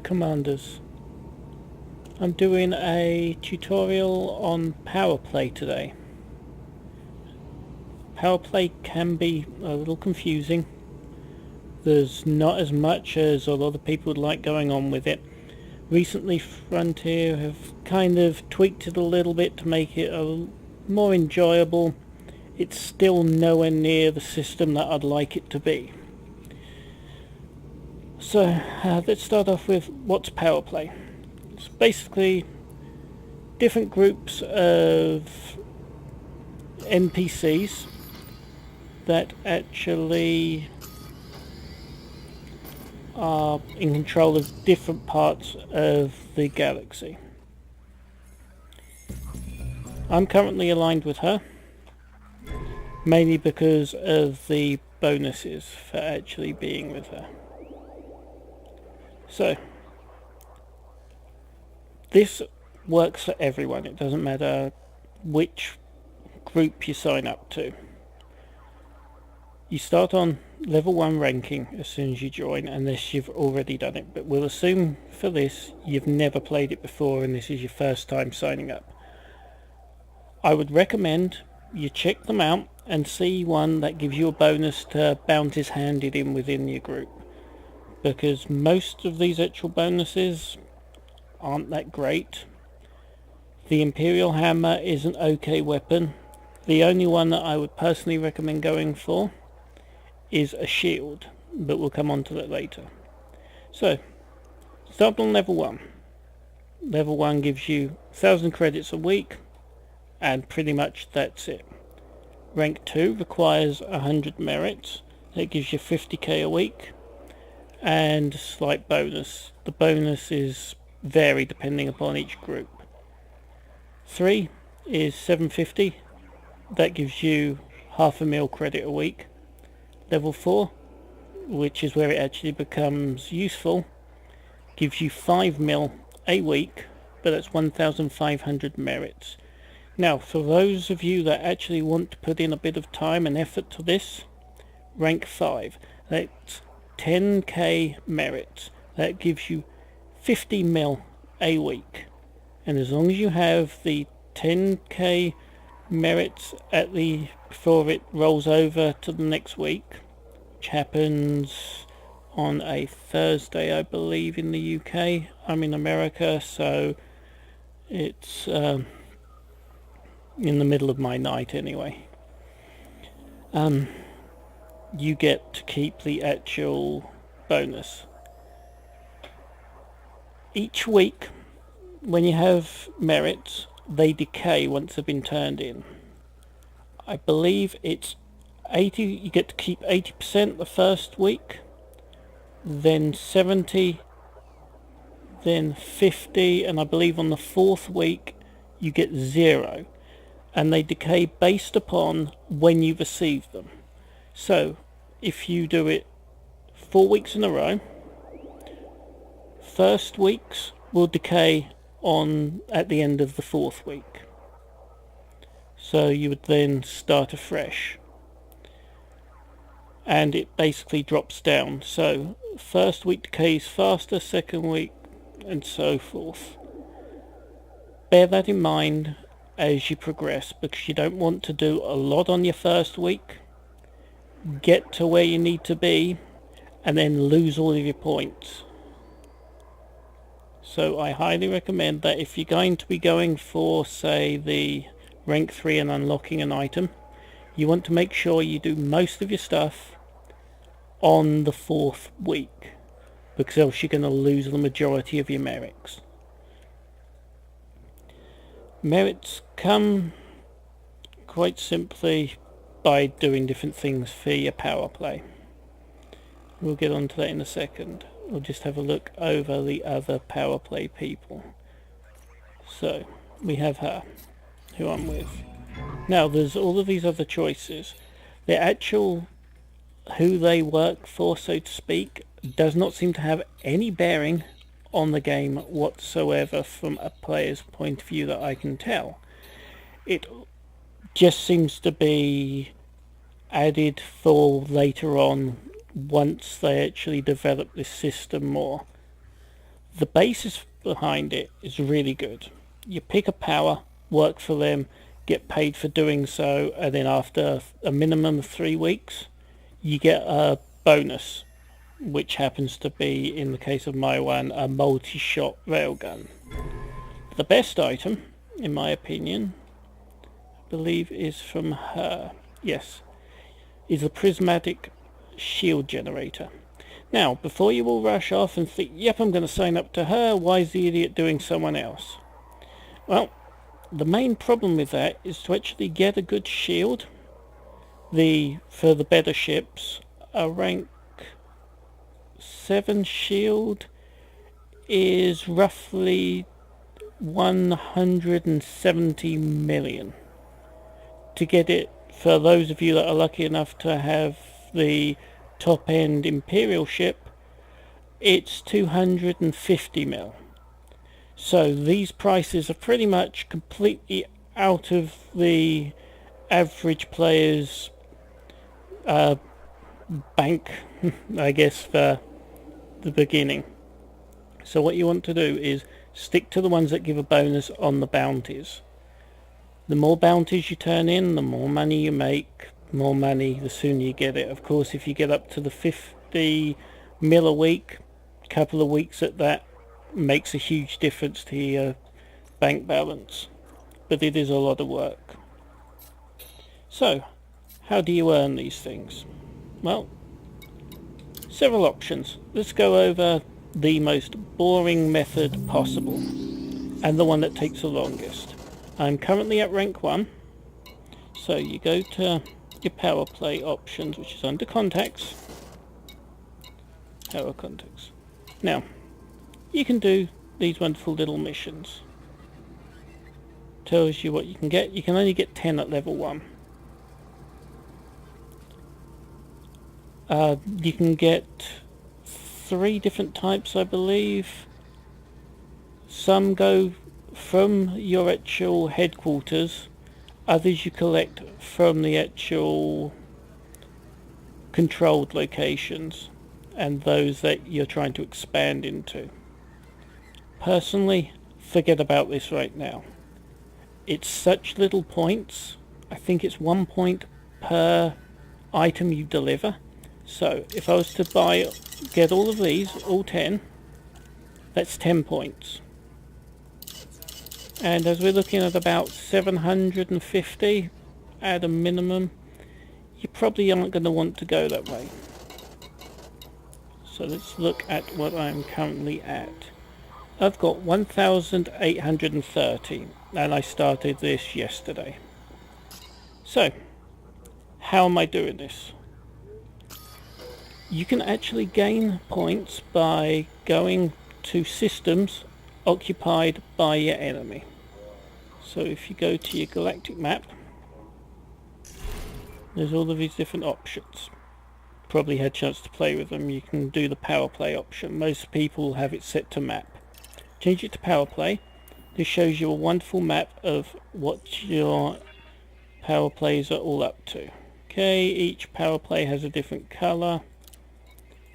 Commanders. I'm doing a tutorial on Powerplay today. Powerplay can be a little confusing. There's not as much as a lot of people would like going on with it. Recently Frontier have kind of tweaked it a little bit to make it more enjoyable. It's still nowhere near the system that I'd like it to be. So let's start off with what's Powerplay. It's basically different groups of NPCs that actually are in control of different parts of the galaxy. I'm currently aligned with her, mainly because of the bonuses for actually being with her. So, this works for everyone. It doesn't matter which group you sign up to. You start on level 1 ranking as soon as you join, unless you've already done it, but we'll assume for this you've never played it before and this is your first time signing up. I would recommend you check them out and see one that gives you a bonus to bounties handed in within your group, because most of these actual bonuses aren't that great. The Imperial Hammer is an okay weapon. The only one that I would personally recommend going for is a shield, but we'll come on to that later. So, start on level 1. Level 1 gives you 1,000 credits a week, and pretty much that's it. Rank 2 requires 100 merits. That gives you 50k a week, and a slight bonus. The bonuses vary depending upon each group. 3 is 750. That gives you half a mil credit a week. Level 4, which is where it actually becomes useful, gives you 5 mil a week, but that's 1,500 merits. Now, for those of you that actually want to put in a bit of time and effort to this, rank 5, that's 10k merits. That gives you 50 mil a week. And as long as you have the 10k merits before it rolls over to the next week, which happens on a Thursday, I believe, in the UK. I'm in America, so it's in the middle of my night anyway. You get to keep the actual bonus. Each week, when you have merits, they decay once they've been turned in. I believe it's 80, you get to keep 80% the first week, then 70, then 50, and I believe on the 4th week you get 0, and they decay based upon when you receive them. So if you do it 4 weeks in a row, first weeks will decay at the end of the 4th week. So you would then start afresh, and it basically drops down. So first week decays faster, second week, and so forth. Bear that in mind as you progress, because you don't want to do a lot on your first week, get to where you need to be, and then lose all of your points. So I highly recommend that if you're going to be going for, say, the rank 3 and unlocking an item, you want to make sure you do most of your stuff on the 4th week, because else you're going to lose the majority of your merits. Merits come quite simply by doing different things for your power play. We'll get onto that in a second. We'll just have a look over the other power play people. So we have her, who I'm with. Now there's all of these other choices. The actual who they work for, so to speak, does not seem to have any bearing on the game whatsoever from a player's point of view that I can tell. It just seems to be added for later on, once they actually develop this system more. The basis behind it is really good. You pick a power, work for them, get paid for doing so, and then after a minimum of 3 weeks you get a bonus, which happens to be, in the case of my one, a multi-shot railgun. The best item, in my opinion, I believe is from her, yes, is a Prismatic shield generator. Now, before you all rush off and think, yep, I'm going to sign up to her, why is the idiot doing someone else? Well, the main problem with that is to actually get a good shield. For the better ships, a rank 7 shield is roughly 170 million. To get it, for those of you that are lucky enough to have the top end Imperial ship, it's 250 mil. So these prices are pretty much completely out of the average player's bank, I guess, for the beginning. So what you want to do is stick to the ones that give a bonus on the bounties. The more bounties you turn in, the more money you make. More money, the sooner you get it. Of course, if you get up to the 50 mil a week, couple of weeks at that makes a huge difference to your bank balance. But it is a lot of work. So, how do you earn these things? Well, several options. Let's go over the most boring method possible, and the one that takes the longest. I'm currently at rank 1, so you go to your Powerplay options, which is under contacts, power contacts. Now, you can do these wonderful little missions. Tells you what you can get. You can only get 10 at level 1. You can get 3 different types, I believe. Some go from your actual headquarters, others you collect from the actual controlled locations, and those that you're trying to expand into. Personally, forget about this right now. It's such little points. I think it's 1 point per item you deliver. So if I was to get all of these, all 10, that's 10 points. And as we're looking at about 750 at a minimum, you probably aren't going to want to go that way. So let's look at what I'm currently at. I've got 1,830, and I started this yesterday. So, how am I doing this? You can actually gain points by going to systems occupied by your enemy. So if you go to your galactic map, there's all of these different options. Probably had a chance to play with them. You can do the power play option. Most people have it set to map. Change it to power play. This shows you a wonderful map of what your power plays are all up to. Okay, each power play has a different color.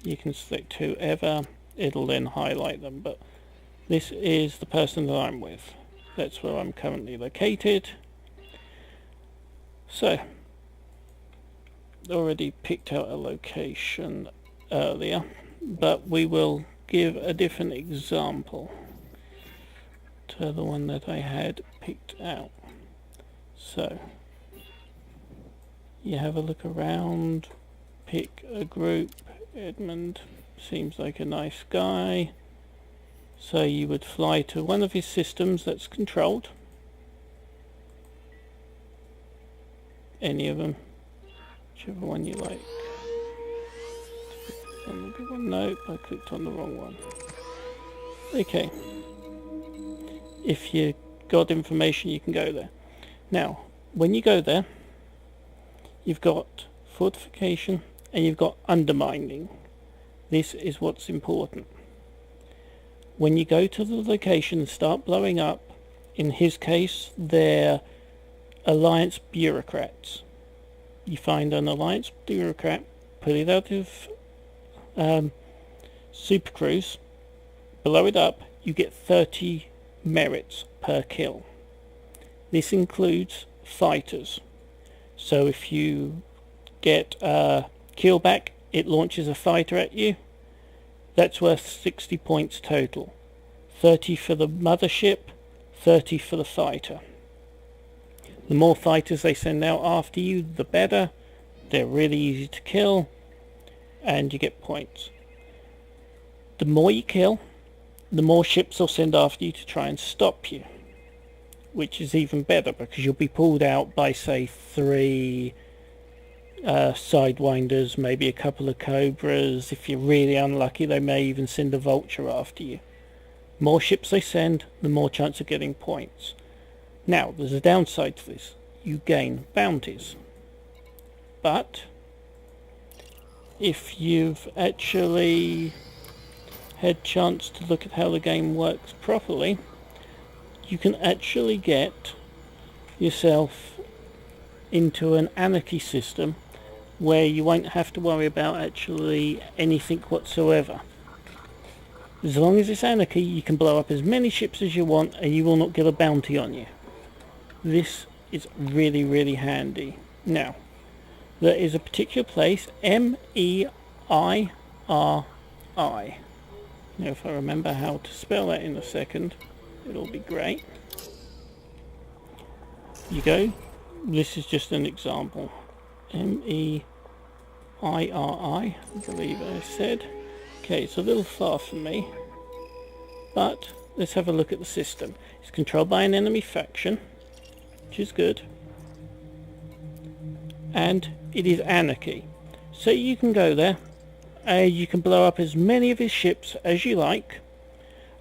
You can select whoever, it'll then highlight them, but this is the person that I'm with. That's where I'm currently located. So, already picked out a location earlier, but we will give a different example to the one that I had picked out. So, you have a look around, pick a group. Edmund seems like a nice guy. So you would fly to one of his systems that's controlled. Any of them, whichever one you like. Nope, I clicked on the wrong one. Okay. If you got information, you can go there. Now, when you go there, you've got fortification and you've got undermining. This is what's important. When you go to the location and start blowing up, in his case, they're Alliance bureaucrats. You find an Alliance bureaucrat, put it out of Super Cruise, Blow it up, you get 30 merits per kill. This includes fighters. So if you get a kill back, it launches a fighter at you. That's worth 60 points total. 30 for the mothership, 30 for the fighter. The more fighters they send out after you, the better. They're really easy to kill, and you get points. The more you kill, the more ships they'll send after you to try and stop you, which is even better because you'll be pulled out by, say, 3 sidewinders, maybe a couple of cobras. If you're really unlucky, they may even send a vulture after you. More ships they send, the more chance of getting points. Now, there's a downside to this. You gain bounties. But if you've actually had chance to look at how the game works properly, you can actually get yourself into an anarchy system where you won't have to worry about actually anything whatsoever. As long as it's anarchy, you can blow up as many ships as you want and you will not get a bounty on you. This is really, really handy. Now, there is a particular place, Meiri. Now, if I remember how to spell that in a second, it'll be great. You go. This is just an example. Meiri, I believe I said. Okay, it's a little far from me, but let's have a look at the system. It's controlled by an enemy faction, which is good, and it is anarchy. So you can go there, you can blow up as many of his ships as you like.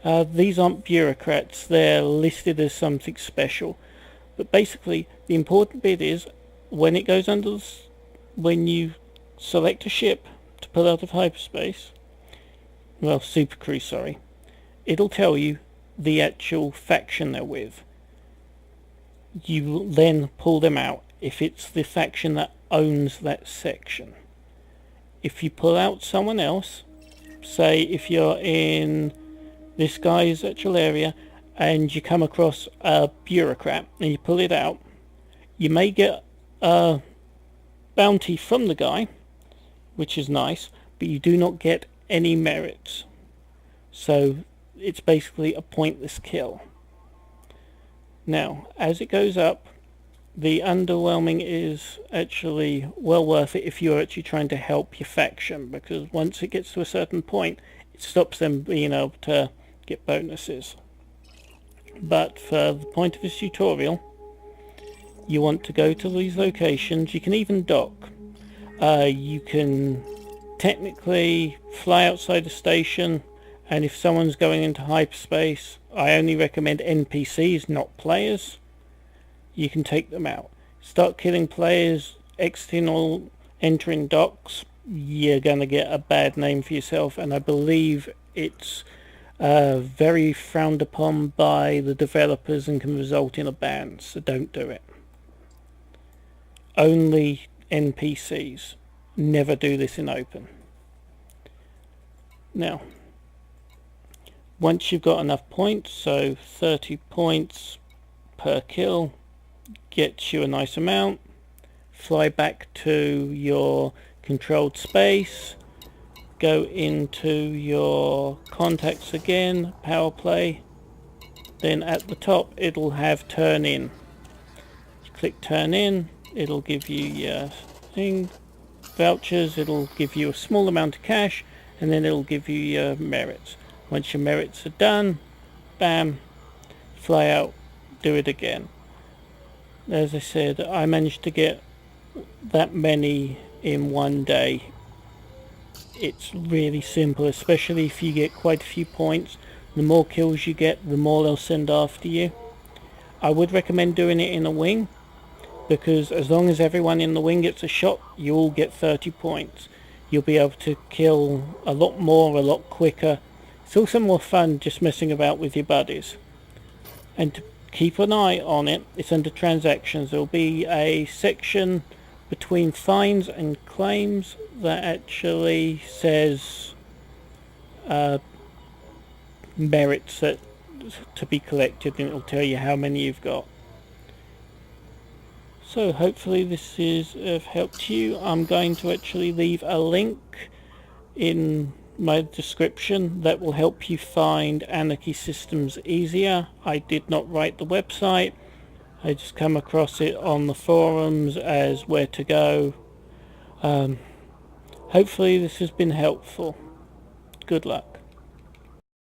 These aren't bureaucrats, they're listed as something special. But basically, the important bit is, when it goes under when you select a ship to pull out of hyperspace, well, supercruise, sorry, it'll tell you the actual faction they're with. You will then pull them out if it's the faction that owns that section. If you pull out someone else, say if you're in this guy's actual area and you come across a bureaucrat and you pull it out, you may get a bounty from the guy, which is nice, but you do not get any merits. So it's basically a pointless kill. Now, as it goes up, the underwhelming is actually well worth it if you're actually trying to help your faction, because once it gets to a certain point, it stops them being able to get bonuses. But for the point of this tutorial, you want to go to these locations. You can even dock. You can technically fly outside the station, and if someone's going into hyperspace, I only recommend NPCs, not players. You can take them out. Start killing players, exiting or entering docks, you're going to get a bad name for yourself, and I believe it's very frowned upon by the developers and can result in a ban, so don't do it. Only NPCs. Never do this in open. Now, once you've got enough points, so 30 points per kill gets you a nice amount, fly back to your controlled space, go into your contacts again, Powerplay, then at the top it'll have turn in. You click turn in, it'll give you your thing, vouchers, it'll give you a small amount of cash, and then it'll give you your merits. Once your merits are done, bam, fly out, do it again. As I said, I managed to get that many in one day. It's really simple, especially if you get quite a few points. The more kills you get, the more they'll send after you. I would recommend doing it in a wing, because as long as everyone in the wing gets a shot, you all get 30 points. You'll be able to kill a lot more, a lot quicker. It's also more fun just messing about with your buddies. And to keep an eye on it, it's under transactions. There'll be a section between fines and claims that actually says merits that to be collected, and it'll tell you how many you've got. So hopefully this is of help to you. I'm going to actually leave a link in my description that will help you find Anarchy Systems easier. I did not write the website. I just come across it on the forums as where to go. Hopefully this has been helpful. Good luck.